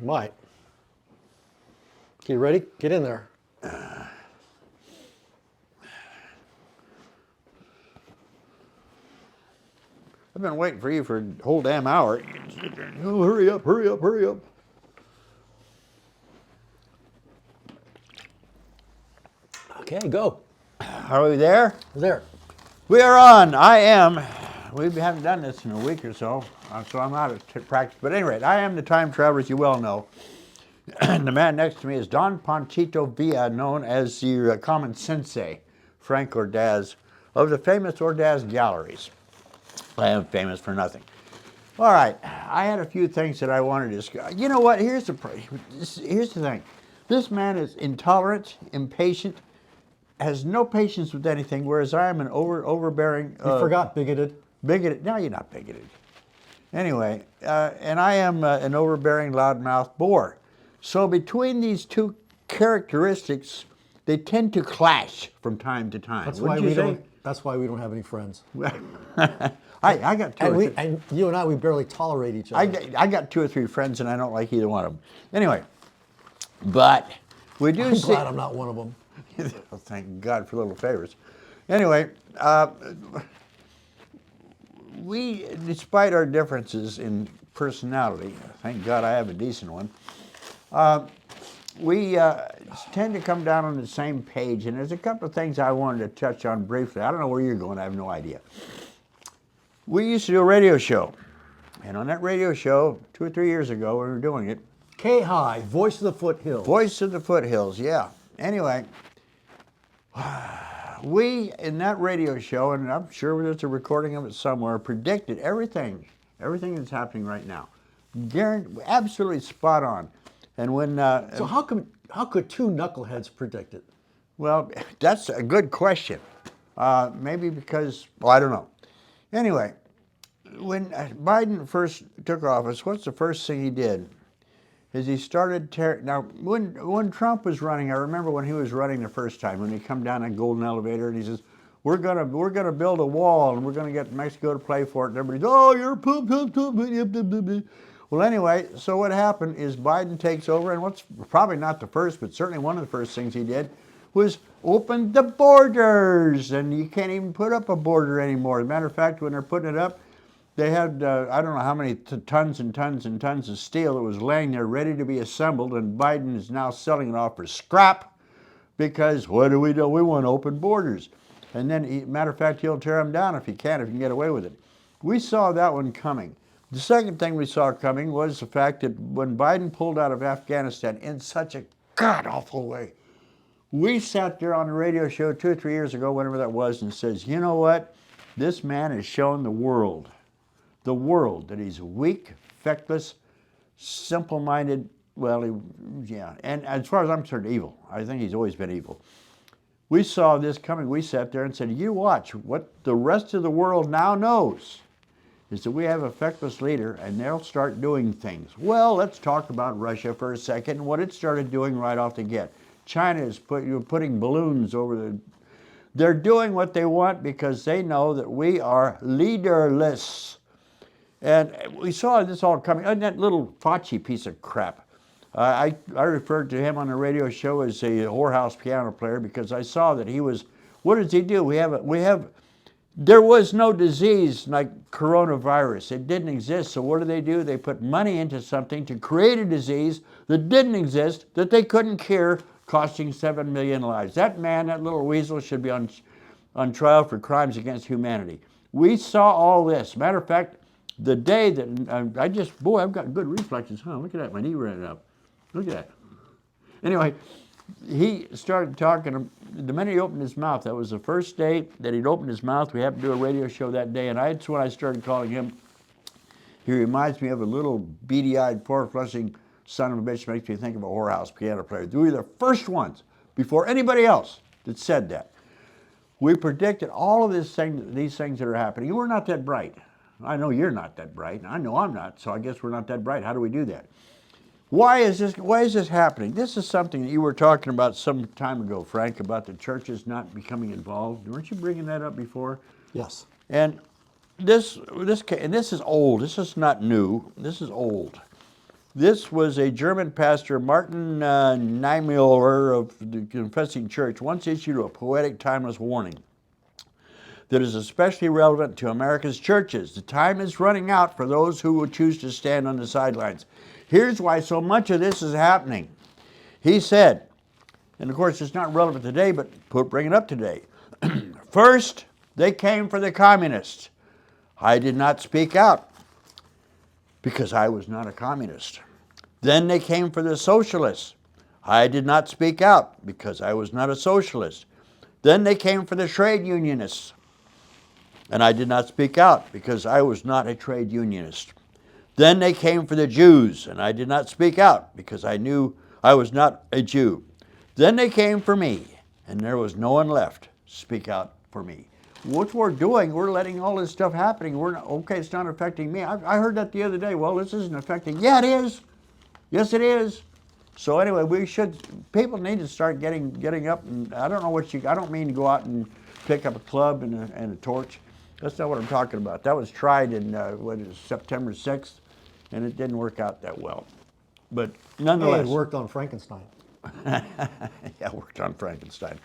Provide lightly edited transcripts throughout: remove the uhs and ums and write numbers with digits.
Might. Okay, you ready? Get in there. I've been waiting for you for a whole damn hour. Oh, hurry up, hurry up, hurry up. Okay, go. Are we there? There. We are on. I am. We haven't done this in a week or so, so I'm out of practice. But at any rate, I am the time traveler, as you well know. And the man next to me is Don Panchito Villa, known as the common sensei, Frank Ordaz, of the famous Ordaz Galleries. I am famous for nothing. All right, I had a few things that I wanted to discuss. You know what? Here's the thing. This man is intolerant, impatient, has no patience with anything, whereas I am an overbearing. You forgot bigoted. Bigoted? No, you're not bigoted. Anyway, and I am an overbearing, loudmouth bore. So between these two characteristics, they tend to clash from time to time. That's why we don't. That's why we don't have any friends. I got two. And you and I, we barely tolerate each other. I got 2 or 3 friends, and I don't like either one of them. Anyway, but we do see. I'm glad I'm not one of them. Well, thank God for little favors. Anyway, we, despite our differences in personality, thank God I have a decent one, we tend to come down on the same page, and there's a couple of things I wanted to touch on briefly. I don't know where you're going, I have no idea. We used to do a radio show, and on that radio show, 2 or 3 years ago, we were doing it. K-High, Voice of the Foothills. Voice of the Foothills, yeah. Anyway, we, in that radio show, and I'm sure there's a recording of it somewhere, predicted everything that's happening right now. Absolutely spot on. And when So how could 2 knuckleheads predict it? well, that's a good question. Maybe because, well, I don't know. Anyway, when Biden first took office, what's the first thing he did? Is he started now when Trump was running, I remember when he was running the first time, when he come down that golden elevator and he says, we're gonna build a wall and we're gonna get Mexico to play for it, and everybody's, oh, you're well, anyway, so what happened is Biden takes over, and what's probably not the first, but certainly one of the first things he did was open the borders, and you can't even put up a border anymore. As a matter of fact, when they're putting it up, they had, I don't know how many tons and tons and tons of steel that was laying there ready to be assembled, and Biden is now selling it off for scrap because what do? We want open borders. And then, matter of fact, he'll tear them down if he can get away with it. We saw that one coming. The second thing we saw coming was the fact that when Biden pulled out of Afghanistan in such a god-awful way, we sat there on the radio show 2 or 3 years ago, whenever that was, and says, you know what? This man has shown the world that he's weak, feckless, simple-minded, well, yeah, and as far as I'm concerned, evil. I think he's always been evil. We saw this coming. We sat there and said, you watch. What the rest of the world now knows is that we have a feckless leader, and they'll start doing things. Well, let's talk about Russia for a second and what it started doing right off the get. China is putting balloons over the... They're doing what they want because they know that we are leaderless. And we saw this all coming. And that little Fauci piece of crap. I referred to him on the radio show as a whorehouse piano player because I saw that he was... What does he do? There was no disease like coronavirus. It didn't exist. So what do? They put money into something to create a disease that didn't exist, that they couldn't cure, costing 7 million lives. That man, that little weasel, should be on trial for crimes against humanity. We saw all this. Matter of fact, the day that I've got good reflexes, huh? Look at that, my knee ran up. Look at that. Anyway, he started talking. The minute he opened his mouth, that was the first day that he'd opened his mouth. We happened to do a radio show that day, and that's when I started calling him. He reminds me of a little beady-eyed, four-flushing son of a bitch. Makes me think of a whorehouse piano player. We were the first ones, before anybody else, that said that. We predicted all of these things that are happening. We're not that bright. I know you're not that bright. I know I'm not, so I guess we're not that bright. How do we do that? Why is this happening? This is something that you were talking about some time ago, Frank, about the churches not becoming involved. Weren't you bringing that up before? Yes. And this is old. This is not new. This is old. This was a German pastor, Martin Niemöller of the Confessing Church, once issued a poetic, timeless warning that is especially relevant to America's churches. The time is running out for those who will choose to stand on the sidelines. Here's why so much of this is happening. He said, and of course it's not relevant today, but bring it up today. First, they came for the communists. I did not speak out because I was not a communist. Then they came for the socialists. I did not speak out because I was not a socialist. Then they came for the trade unionists. And I did not speak out because I was not a trade unionist. Then they came for the Jews, and I did not speak out because I knew I was not a Jew. Then they came for me, and there was no one left to speak out for me. What we're doing, we're letting all this stuff happening. We're not, okay, it's not affecting me. I heard that the other day. Well, this isn't affecting. Yeah, it is. Yes, it is. So anyway, people need to start getting up, and I don't mean to go out and pick up a club and a torch. That's not what I'm talking about. That was tried in, September 6th, and it didn't work out that well. But nonetheless. It worked on Frankenstein. Yeah, it worked on Frankenstein.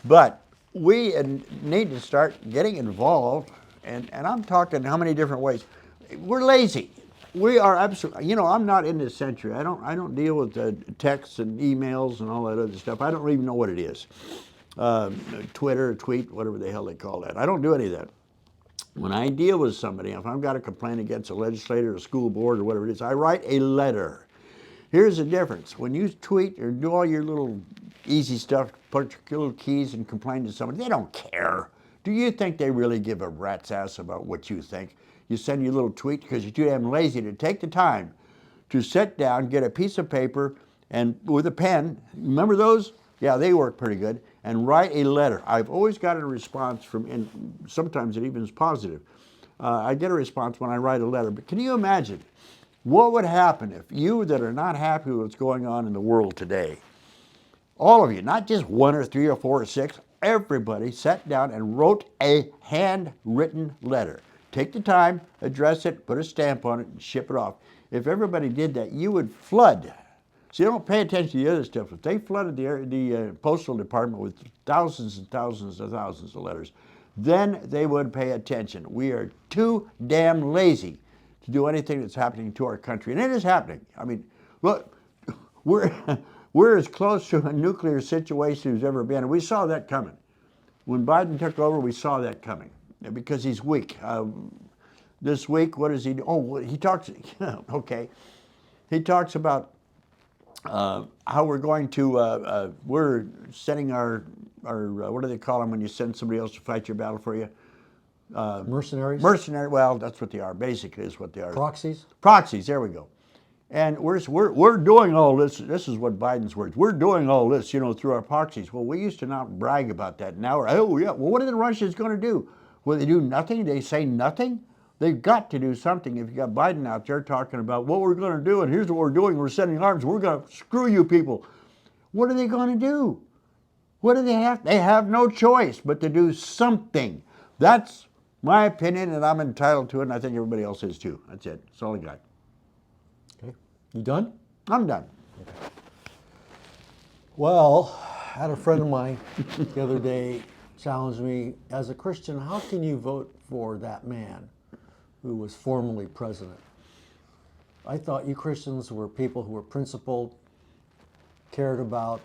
But we need to start getting involved, and I'm talking how many different ways. We're lazy. We are absolutely, I'm not in this century. I don't deal with texts and emails and all that other stuff. I don't even know what it is. Twitter, tweet, whatever the hell they call that. I don't do any of that. When I deal with somebody, if I've got a complaint against a legislator, a school board, or whatever it is, I write a letter. Here's the difference. When you tweet or do all your little easy stuff, put your little keys and complain to somebody, they don't care. Do you think they really give a rat's ass about what you think? You send your little tweet because you're too damn lazy to take the time to sit down, get a piece of paper, and with a pen, remember those? Yeah, they work pretty good. And write a letter. I've always got a response from, and sometimes it even is positive. I get a response when I write a letter. But can you imagine what would happen if you that are not happy with what's going on in the world today, all of you, not just one or three or four or six, everybody sat down and wrote a handwritten letter. Take the time, address it, put a stamp on it, and ship it off. If everybody did that, you would flood. So you don't pay attention to the other stuff. If they flooded the postal department with thousands and thousands and thousands of letters, then they would pay attention. We are too damn lazy to do anything that's happening to our country. And it is happening. I mean, look, we're as close to a nuclear situation as ever been. And we saw that coming. When Biden took over, we saw that coming because he's weak. This week, what does he do? Oh, he talks, okay. He talks about how we're going to, we're sending our what do they call them when you send somebody else to fight your battle for you? Mercenaries? Mercenary, well, that's what they are, basically is what they are. Proxies? Proxies, there we go. And we're doing all this is what Biden's words, we're doing all this, through our proxies. Well, we used to not brag about that. Now we're, oh yeah, well, what are the Russians going to do? Will they do nothing? They say nothing? They've got to do something. If you got Biden out there talking about what we're going to do, and here's what we're doing, we're sending arms, we're going to screw you people. What are they going to do? What do they have? They have no choice but to do something. That's my opinion, and I'm entitled to it, and I think everybody else is too. That's it. That's all I got. Okay. You done? I'm done. Okay. Well, I had a friend of mine the other day challenge me, as a Christian, how can you vote for that man who was formerly president? I thought you Christians were people who were principled, cared about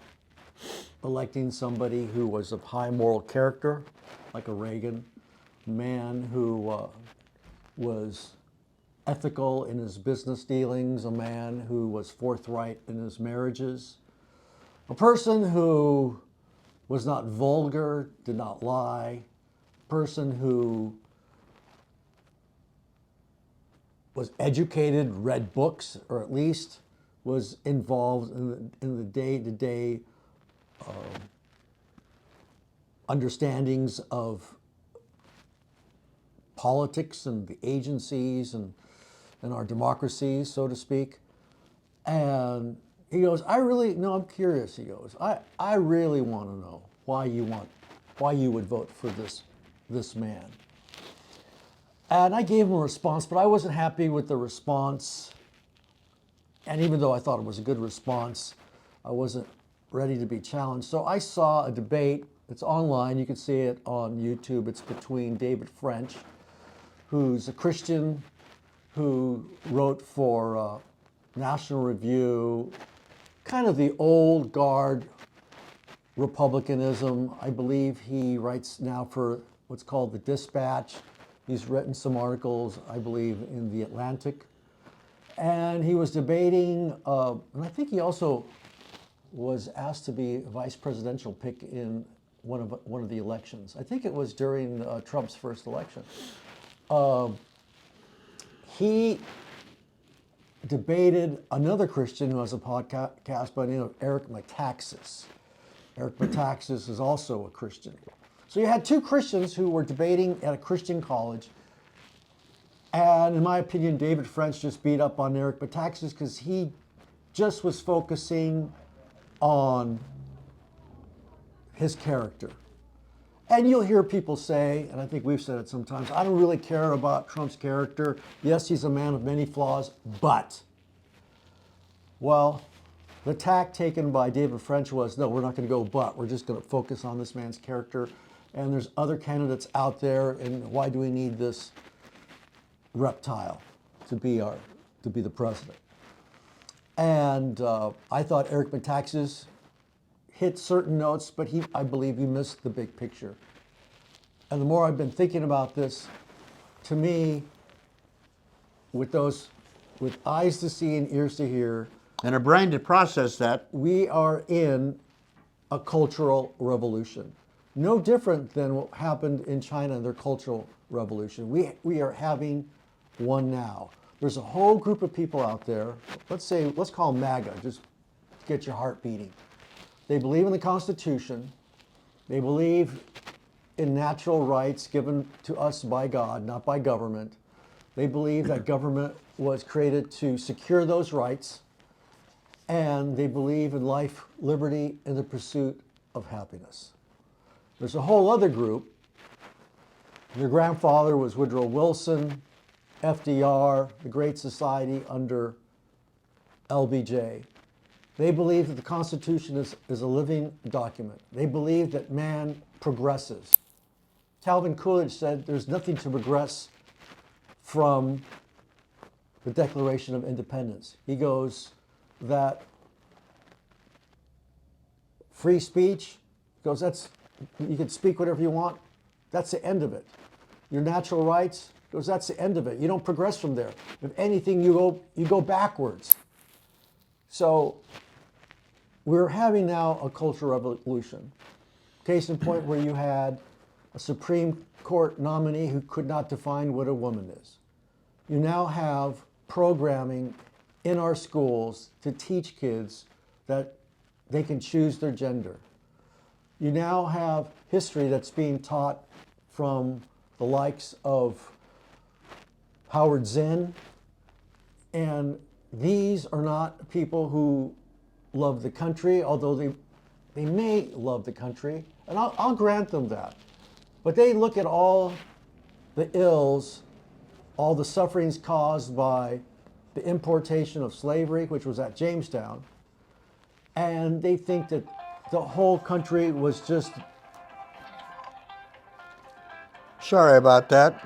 electing somebody who was of high moral character, like a Reagan, a man who was ethical in his business dealings, a man who was forthright in his marriages, a person who was not vulgar, did not lie, a person who was educated, read books, or at least was involved in the day-to-day understandings of politics and the agencies and our democracies, so to speak. And he goes, I'm curious, he goes, I really want to know why you would vote for this man. And I gave him a response, but I wasn't happy with the response. And even though I thought it was a good response, I wasn't ready to be challenged. So I saw a debate. It's online. You can see it on YouTube. It's between David French, who's a Christian who wrote for National Review, kind of the old guard Republicanism. I believe he writes now for what's called the Dispatch. He's written some articles, I believe, in the Atlantic. And he was debating, and I think he also was asked to be a vice presidential pick in one of the elections. I think it was during Trump's first election. He debated another Christian who has a podcast by the name of Eric Metaxas. Eric Metaxas is also a Christian. So you had two Christians who were debating at a Christian college. And in my opinion, David French just beat up on Eric Metaxas because he just was focusing on his character. And you'll hear people say, and I think we've said it sometimes, I don't really care about Trump's character. Yes, he's a man of many flaws, but. Well, the tack taken by David French was, no, we're not going to go but. We're just going to focus on this man's character. And there's other candidates out there, and why do we need this reptile to be the president? And I thought Eric Metaxas hit certain notes, but I believe he missed the big picture. And the more I've been thinking about this, to me, with eyes to see and ears to hear, and a brain to process that, we are in a cultural revolution. No different than what happened in China in their cultural revolution. We are having one now. There's a whole group of people out there, let's call them MAGA, just get your heart beating. They believe in the Constitution. They believe in natural rights given to us by God, not by government. They believe that government was created to secure those rights. And they believe in life, liberty, and the pursuit of happiness. There's a whole other group. Their grandfather was Woodrow Wilson, FDR, the Great Society under LBJ. They believe that the Constitution is a living document. They believe that man progresses. Calvin Coolidge said there's nothing to progress from the Declaration of Independence. He goes that free speech, goes, you can speak whatever you want, that's the end of it. Your natural rights, goes, that's the end of it. You don't progress from there. If anything, you go backwards. So we're having now a cultural revolution. Case in point where you had a Supreme Court nominee who could not define what a woman is. You now have programming in our schools to teach kids that they can choose their gender. You now have history that's being taught from the likes of Howard Zinn, and these are not people who love the country, although they may love the country, and I'll grant them that. But they look at all the ills, all the sufferings caused by the importation of slavery, which was at Jamestown, and they think that the whole country was just... Sorry about that.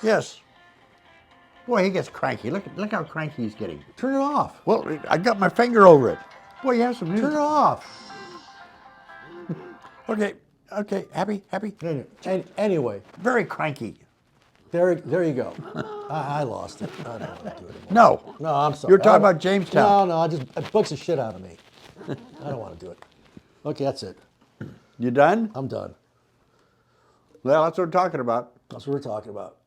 Yes. Boy, he gets cranky. Look how cranky he's getting. Turn it off. Well, I got my finger over it. Boy, you have some news. Turn it off. Okay. Happy? Anyway, Very cranky. there you go. I lost it. I don't want to do it anymore. No. No, I'm sorry. You're talking about Jamestown. No, it bugs the shit out of me. I don't want to do it. Okay, that's it. You done? I'm done. Well, that's what we're talking about. That's what we're talking about.